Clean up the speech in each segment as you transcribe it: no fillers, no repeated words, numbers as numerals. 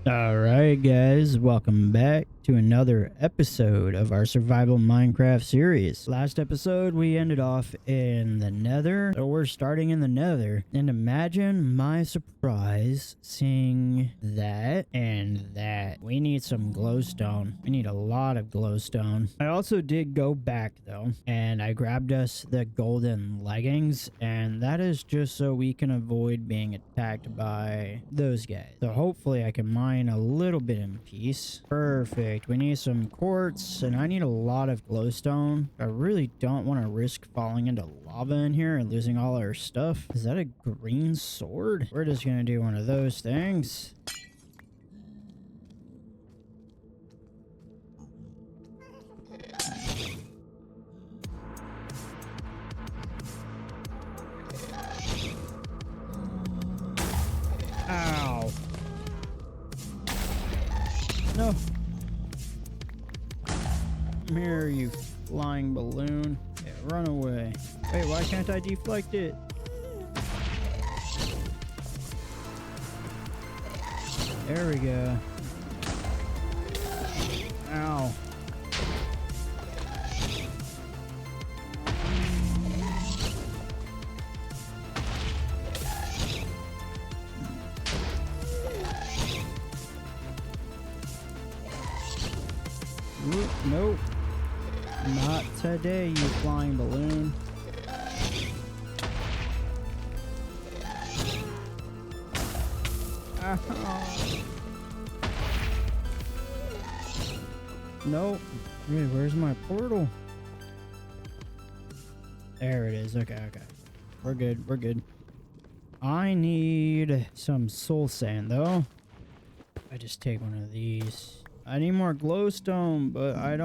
Alright guys, welcome back to another episode of our survival Minecraft series. Last episode we ended off in the nether, so we're starting in the nether. And imagine my surprise seeing that and that. We need some glowstone. We need a lot of glowstone. I also did go back though, and I grabbed us the golden leggings, and that is just so we can avoid being attacked by those guys. So hopefully I can mine a little bit in peace. Perfect. We need some quartz, and I need a lot of glowstone. I really don't want to risk falling into lava in here and losing all our stuff. Is that a green sword? We're just gonna do one of those things. Ow. No. Come here, you flying balloon. Yeah, run away. Wait, why can't I deflect it? There we go. Ow. Nope. Not today, you flying balloon. Ow. Nope. Wait, where's my portal? There it is. Okay. We're good. I need some soul sand, though. I just take one of these. I need more glowstone, but I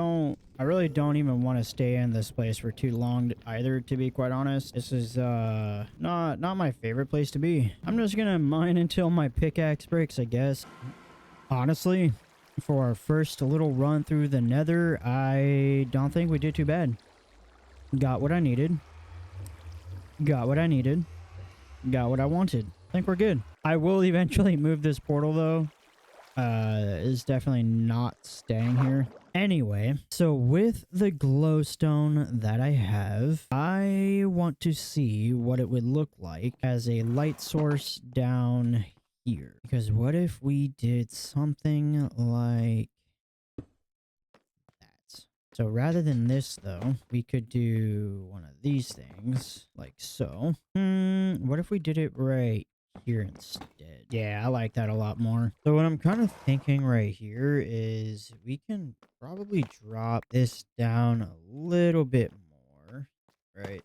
really don't even want to stay in this place for too long either, to be quite honest. This is not my favorite place to be. I'm just gonna mine until my pickaxe breaks, I guess. Honestly, for our first little run through the nether, I don't think we did too bad. Got what I needed. Got what I wanted. I think we're good. I will eventually move this portal though. Is definitely not staying here. Anyway, so with the glowstone that I have, I want to see what it would look like as a light source down here. Because what if we did something like that? So rather than this though, we could do one of these things like so. What if we did it right here instead? Yeah, I like that a lot more. So what I'm kind of thinking right here is we can probably drop this down a little bit more, right?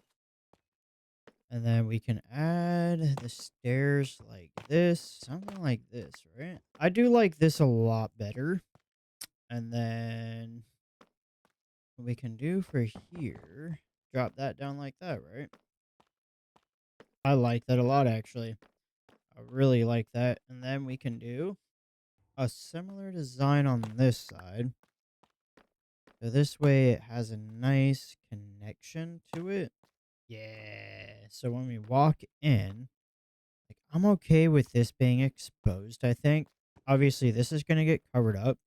And then we can add the stairs like this, something like this, right? I do like this a lot better. And then what we can do for here, drop that down like that, right? I like that a lot, actually. I really like that. And then we can do a similar design on this side. So this way it has a nice connection to it. Yeah. So when we walk in, like, I'm okay with this being exposed, I think. Obviously, this is going to get covered up.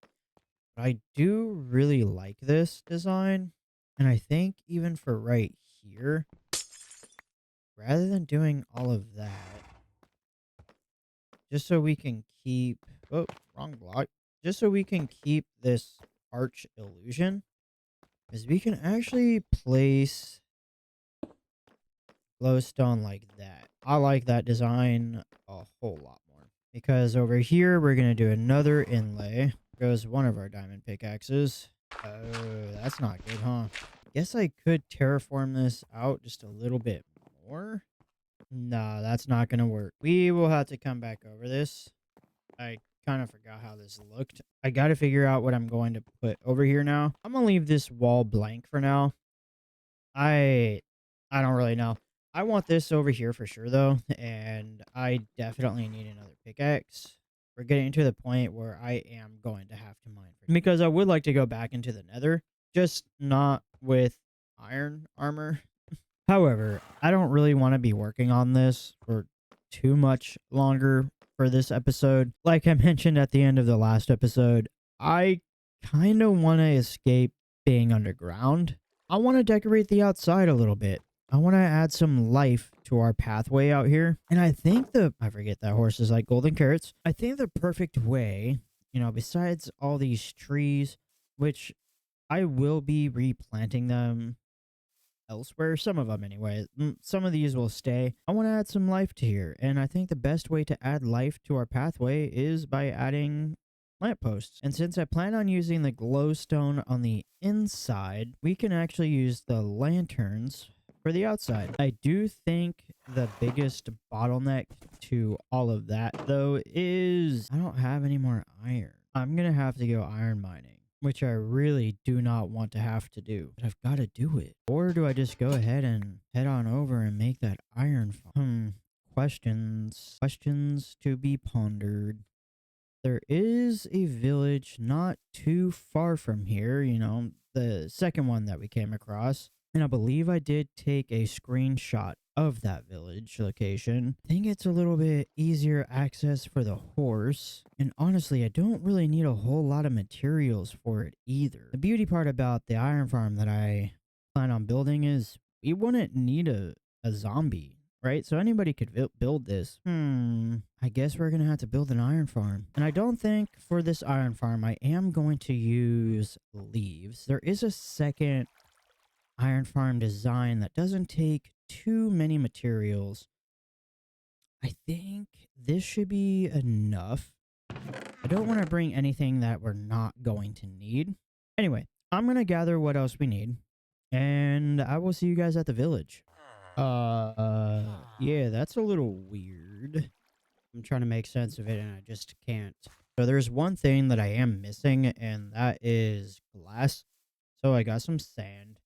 But I do really like this design. And I think even for right here, rather than doing all of that, just so we can keep, oh, wrong block. Just so we can keep this arch illusion, is we can actually place glowstone like that. I like that design a whole lot more. Because over here, we're going to do another inlay. Goes one of our diamond pickaxes. Oh, that's not good, huh? Guess I could terraform this out just a little bit more. No, that's not going to work. We will have to come back over this. I kind of forgot how this looked. I got to figure out what I'm going to put over here now. I'm going to leave this wall blank for now. I don't really know. I want this over here for sure, though, and I definitely need another pickaxe. We're getting to the point where I am going to have to mine because I would like to go back into the nether, just not with iron armor. However, I don't really want to be working on this for too much longer for this episode. Like I mentioned at the end of the last episode, I kind of want to escape being underground. I want to decorate the outside a little bit. I want to add some life to our pathway out here. And I think I forget that horses like golden carrots. I think the perfect way, besides all these trees, which I will be replanting them elsewhere. Some of them anyway. Some of these will stay. I want to add some life to here. And I think the best way to add life to our pathway is by adding lampposts. And since I plan on using the glowstone on the inside, we can actually use the lanterns for the outside. I do think the biggest bottleneck to all of that, though, is I don't have any more iron. I'm going to have to go iron mining, which I really do not want to have to do. But I've got to do it. Or do I just go ahead and head on over and make that iron farm? Questions to be pondered. There is a village not too far from here, the second one that we came across. And I believe I did take a screenshot of that village location. I think it's a little bit easier access for the horse. And honestly, I don't really need a whole lot of materials for it either. The beauty part about the iron farm that I plan on building is we wouldn't need a zombie, right? So anybody could build this. I guess we're going to have to build an iron farm. And I don't think for this iron farm, I am going to use leaves. There is a second iron farm design that doesn't take too many materials. I think this should be enough. I don't want to bring anything that we're not going to need. Anyway, I'm going to gather what else we need, and I will see you guys at the village. Yeah, that's a little weird. I'm trying to make sense of it and I just can't. So there's one thing that I am missing, and that is glass. So I got some sand.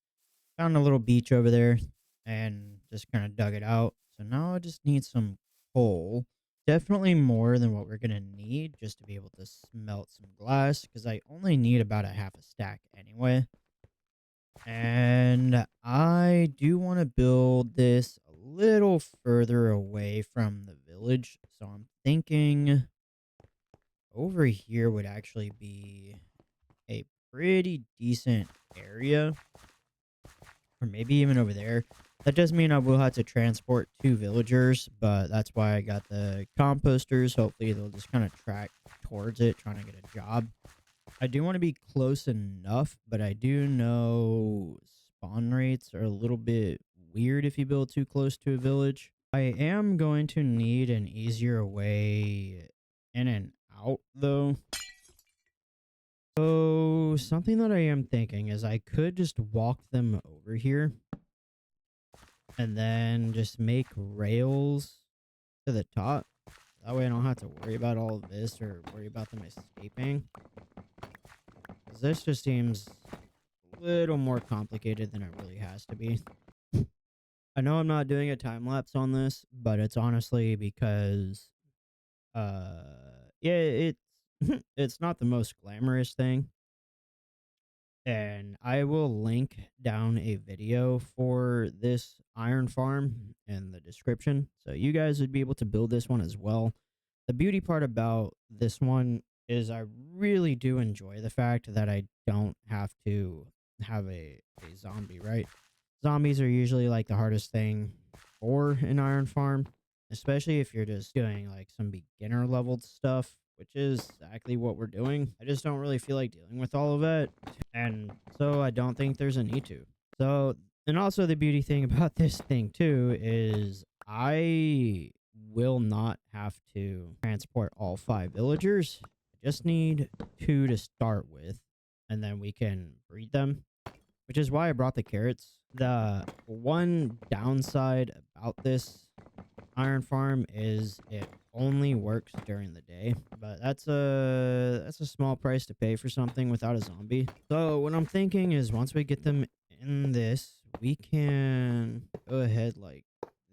Found a little beach over there and just kind of dug it out. So now I just need some coal. Definitely more than what we're going to need just to be able to smelt some glass, because I only need about a half a stack anyway. And I do want to build this a little further away from the village. So I'm thinking over here would actually be a pretty decent area. Or maybe even over there. That does mean I will have to transport 2 villagers, but that's why I got the composters. Hopefully they'll just kind of track towards it, trying to get a job. I do want to be close enough, but I do know spawn rates are a little bit weird if you build too close to a village. I am going to need an easier way in and out, though. So something that I am thinking is I could just walk them over here and then just make rails to the top. That way I don't have to worry about all of this or worry about them escaping. 'Cause this just seems a little more complicated than it really has to be. I know I'm not doing a time lapse on this, but it's honestly because yeah, it's it's not the most glamorous thing. And I will link down a video for this iron farm in the description, so you guys would be able to build this one as well. The beauty part about this one is I really do enjoy the fact that I don't have to have a zombie, right? Zombies are usually like the hardest thing for an iron farm, especially if you're just doing like some beginner leveled stuff, which is exactly what we're doing. I just don't really feel like dealing with all of it, and so I don't think there's a need to. So, and also the beauty thing about this thing too is I will not have to transport all 5 villagers. I just need 2 to start with, and then we can breed them, which is why I brought the carrots. The one downside about this iron farm is it only works during the day, but that's a small price to pay for something without a zombie. So what I'm thinking is once we get them in this, we can go ahead like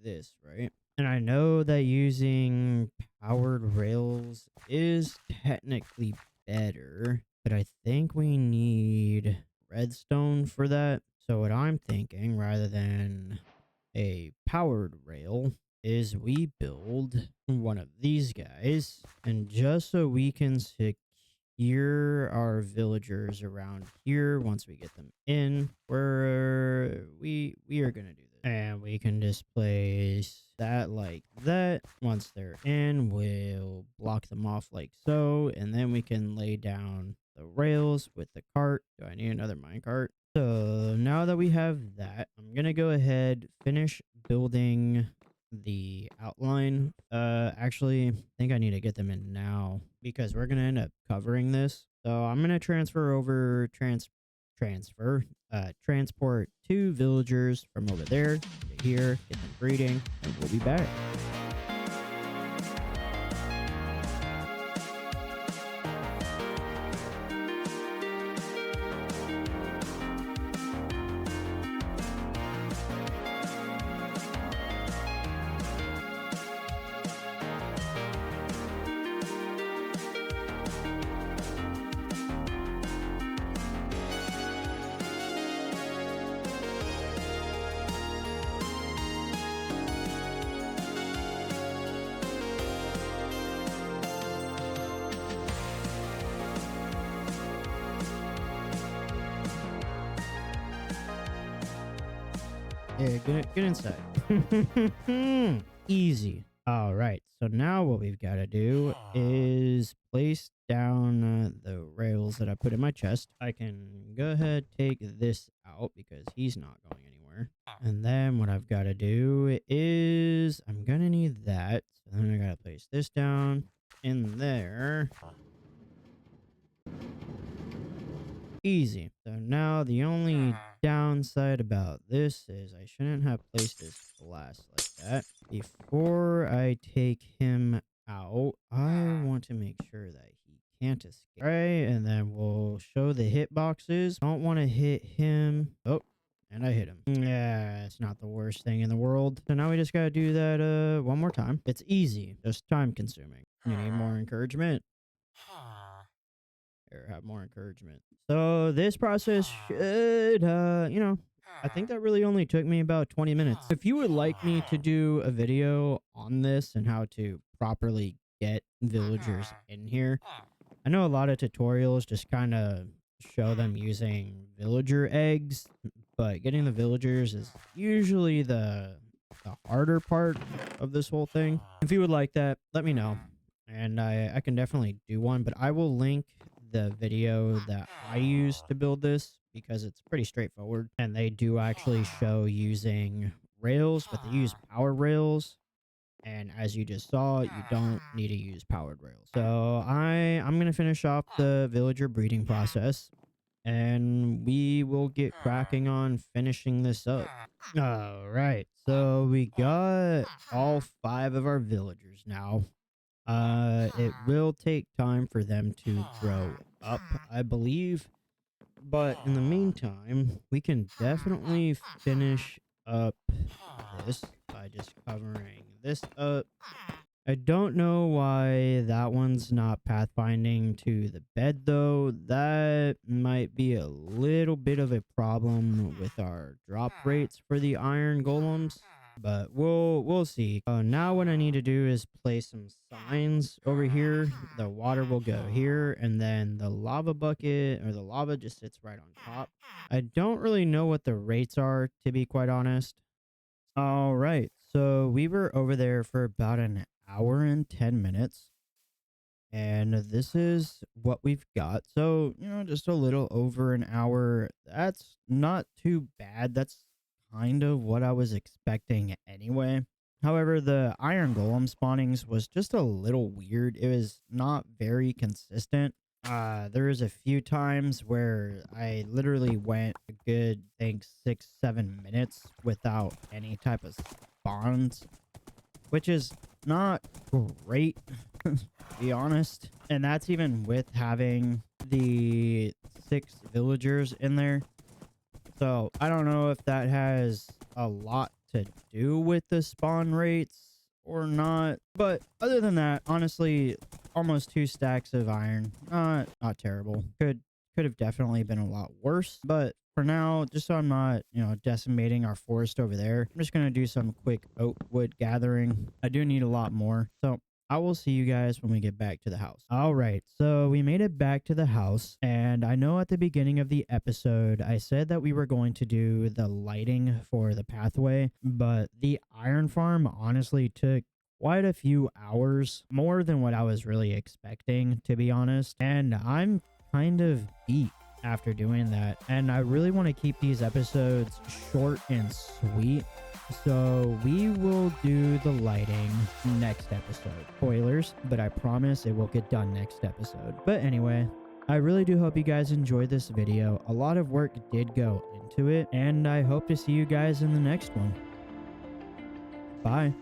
this, right? And I know that using powered rails is technically better, but I think we need redstone for that. So what I'm thinking, rather than a powered rail, is we build one of these guys, and just so we can secure our villagers around here once we get them in, we are gonna do this, and we can just place that like that. Once they're in, we'll block them off like so, and then we can lay down the rails with the cart. Do I need another minecart? So now that we have that, I'm gonna go ahead, finish building the outline. Actually, I think I need to get them in now because we're gonna end up covering this. So I'm gonna transfer over transport two villagers from over there to here, get them breeding, and we'll be back. Yeah, get inside. Easy. All right. So now what we've got to do is place down the rails that I put in my chest. I can go ahead, take this out because he's not going anywhere. And then what I've got to do is I'm going to need that. So then I got to place this down in there. Easy. So now the only downside about this is I shouldn't have placed this glass like that. Before I take him out, I want to make sure that he can't escape. Right, and then we'll show the hitboxes. Don't want to hit him. Oh, and I hit him. Yeah, it's not the worst thing in the world. So now we just gotta do that one more time. It's easy, just time consuming. You need more encouragement? Or have more encouragement. So this process should, I think that really only took me about 20 minutes. If you would like me to do a video on this and how to properly get villagers in here, I know a lot of tutorials just kind of show them using villager eggs, but getting the villagers is usually the harder part of this whole thing. If you would like that, let me know. And I can definitely do one, but I will link the video that I used to build this because it's pretty straightforward. And they do actually show using rails, but they use power rails. And as you just saw, you don't need to use powered rails. So I'm going to finish off the villager breeding process and we will get cracking on finishing this up. All right. So we got all 5 of our villagers now. It will take time for them to grow up, I believe. But in the meantime, we can definitely finish up this by just covering this up. I don't know why that one's not pathfinding to the bed, though. That might be a little bit of a problem with our drop rates for the iron golems. But we'll see. Now what I need to do is place some signs over here. The water will go here, and then the lava bucket or the lava just sits right on top. I don't really know what the rates are, to be quite honest. All right, so we were over there for about an hour and 10 minutes. And this is what we've got. So, just a little over an hour. That's not too bad. That's kind of what I was expecting anyway. However, the iron golem spawnings was just a little weird. It was not very consistent. There was a few times where I literally went a good, I think, 6-7 minutes without any type of spawns, which is not great, to be honest. And that's even with having the 6 villagers in there. So I don't know if that has a lot to do with the spawn rates or not. But other than that, honestly, almost 2 stacks of iron. Not terrible. Could have definitely been a lot worse, but for now, just so I'm not, decimating our forest over there, I'm just going to do some quick oak wood gathering. I do need a lot more. So I will see you guys when we get back to the house. All right, so we made it back to the house, and I know at the beginning of the episode, I said that we were going to do the lighting for the pathway, but the iron farm honestly took quite a few hours, more than what I was really expecting, to be honest, and I'm kind of beat after doing that, and I really want to keep these episodes short and sweet. So we will do the lighting next episode. Spoilers, but I promise it will get done next episode. But anyway, I really do hope you guys enjoyed this video. A lot of work did go into it, and I hope to see you guys in the next one. Bye.